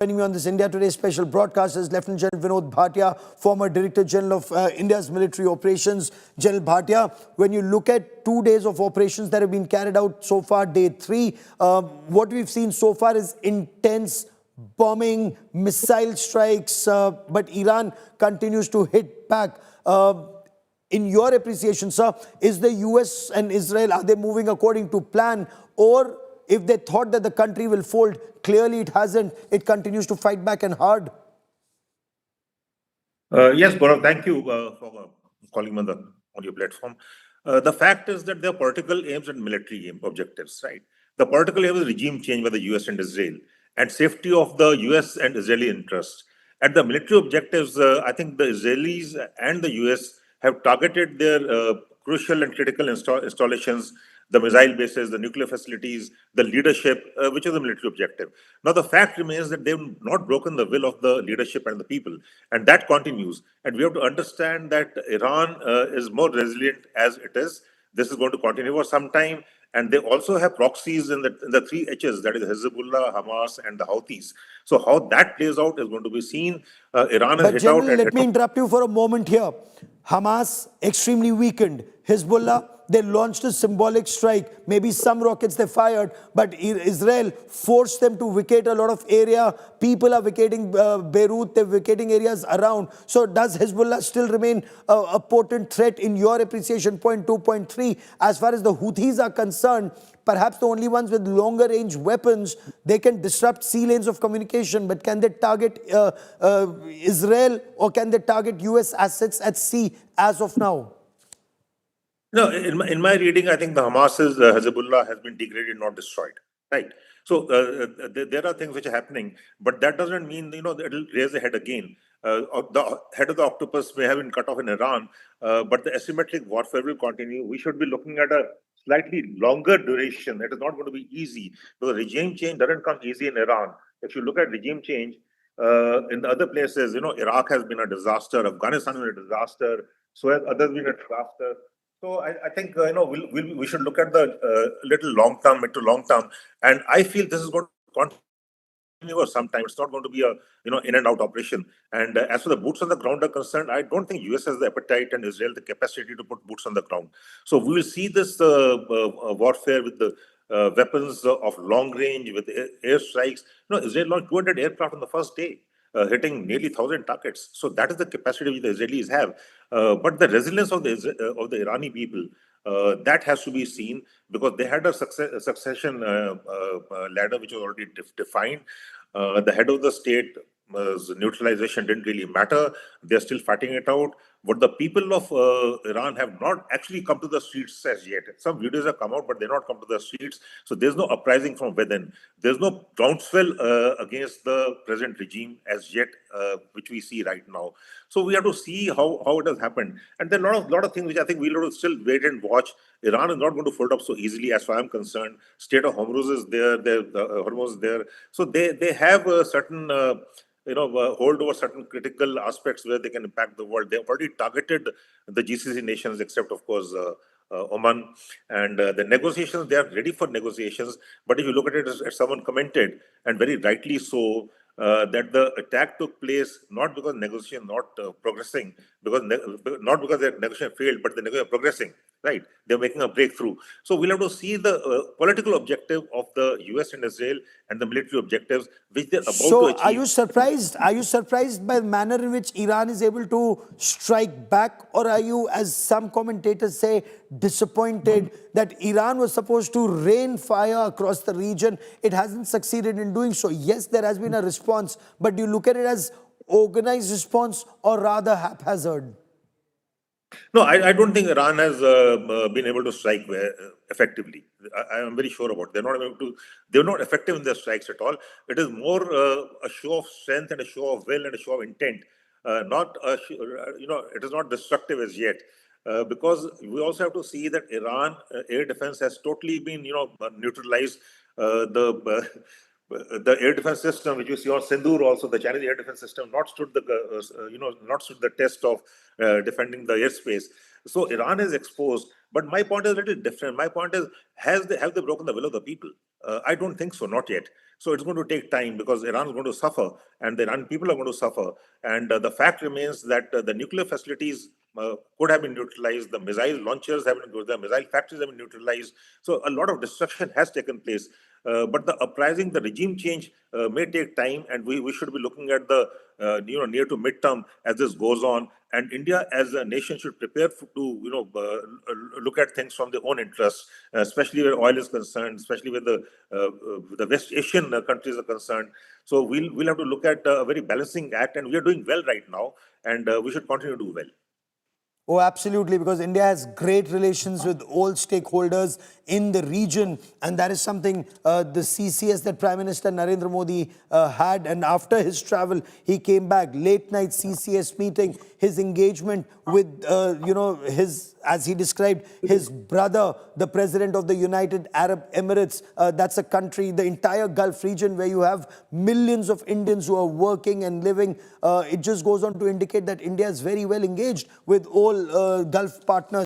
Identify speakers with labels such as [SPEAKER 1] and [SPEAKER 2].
[SPEAKER 1] Joining me on this India Today special broadcast is Lieutenant General Vinod Bhatia, former Director General of India's military operations. General Bhatia, when you look at 2 days of operations that have been carried out so far, day 3, what we've seen so far is intense bombing, missile strikes, but Iran continues to hit back. In your appreciation, sir, is the US and Israel, are they moving according to plan? Or if they thought that the country will fold, clearly it hasn't. It continues to fight back and hard.
[SPEAKER 2] Yes, Gaurav, thank you for calling me on your platform. The fact is that there are political aims and military objectives, right? The political aim is regime change by the US and Israel and safety of the US and Israeli interests. At the military objectives, I think the Israelis and the US have targeted their crucial and critical installations, the missile bases, the nuclear facilities, the leadership, which is the military objective. Now, the fact remains that they've not broken the will of the leadership and the people, and that continues. And we have to understand that Iran is more resilient as it is. This is going to continue for some time. And they also have proxies in the three H's, that is Hezbollah, Hamas, and the Houthis. So how that plays out is going to be seen. Iran has hit
[SPEAKER 1] General,
[SPEAKER 2] out.
[SPEAKER 1] Let me interrupt you for a moment here. Hamas, extremely weakened. Hezbollah, they launched a symbolic strike. Maybe some rockets they fired, but Israel forced them to vacate a lot of area. People are vacating Beirut, they're vacating areas around. So does Hezbollah still remain a potent threat in your appreciation? Point 2, point 3. As far as the Houthis are concerned, perhaps the only ones with longer range weapons, they can disrupt sea lanes of communication, but can they target Israel, or can they target US assets at sea as of now?
[SPEAKER 2] No, in my reading, I think the Hamas's Hezbollah has been degraded, not destroyed. Right. So there are things which are happening, but that doesn't mean it'll raise the head again. The head of the octopus may have been cut off in Iran, but the asymmetric warfare will continue. We should be looking at a slightly longer duration. It is not going to be easy because regime change doesn't come easy in Iran. If you look at regime change in the other places, Iraq has been a disaster, Afghanistan has been a disaster, so has others been a disaster. So I think we should look at the little long term, mid to long term, and I feel this is going to continue for some time. It's not going to be a in and out operation. And as for the boots on the ground are concerned, I don't think US has the appetite and Israel the capacity to put boots on the ground. So we will see this warfare with the weapons of long range, with airstrikes. Israel launched 200 aircraft on the first day. Hitting nearly 1,000 targets. So that is the capacity which the Israelis have. But the resilience of the Irani people, that has to be seen because they had a succession ladder which was already defined. The head of the state neutralization didn't really matter. They're still fighting it out. What the people of Iran have not actually come to the streets as yet. Some videos have come out, but they're not come to the streets. So there's no uprising from within. There's no groundswell against the present regime as yet, which we see right now. So we have to see how it has happened. And there are a lot of things which I think we'll have to still wait and watch. Iran is not going to fold up so easily, as far as I'm concerned. State of Hormuz is there. Hormuz is there. So they have a certain hold over certain critical aspects where they can impact the world. They've already targeted the GCC nations, except, of course, Oman. And the negotiations, they are ready for negotiations. But if you look at it, as someone commented, and very rightly so, that the attack took place not because negotiation not progressing, not because the negotiation failed, but the negotiation progressing. Right, they're making a breakthrough. So we'll have to see the political objective of the US and Israel and the military objectives which they're about to achieve.
[SPEAKER 1] Are you surprised? Are you surprised by the manner in which Iran is able to strike back, or are you, as some commentators say, disappointed that Iran was supposed to rain fire across the region? It hasn't succeeded in doing so. Yes, there has been a response, but do you look at it as organized response or rather haphazard?
[SPEAKER 2] No, I don't think Iran has been able to strike effectively. I am very sure about it. They're not effective in their strikes at all. It is more a show of strength and a show of will and a show of intent. It is not destructive as yet. Because we also have to see that Iran air defense has totally been, neutralized. The air defense system, which you see on Sindoor, also the Chinese air defense system, not stood the test of defending the airspace. So Iran is exposed. But my point is a little different. My point is, have they broken the will of the people? I don't think so, not yet. So it's going to take time because Iran is going to suffer and the Iran people are going to suffer. And the fact remains that the nuclear facilities could have been neutralized, the missile launchers have been, the missile factories have been neutralized. So a lot of destruction has taken place. But the uprising, the regime change may take time, and we should be looking at the near to midterm as this goes on. And India as a nation should prepare to look at things from their own interests, especially where oil is concerned, especially where the West Asian countries are concerned. So we'll have to look at a very balancing act, and we are doing well right now, and we should continue to do well.
[SPEAKER 1] Oh, absolutely, because India has great relations with all stakeholders in the region, and that is something the CCS that Prime Minister Narendra Modi had, and after his travel, he came back, late night CCS meeting, his engagement with, his, as he described, his brother, the President of the United Arab Emirates. That's a country, the entire Gulf region where you have millions of Indians who are working and living. It just goes on to indicate that India is very well engaged with all Gulf partners.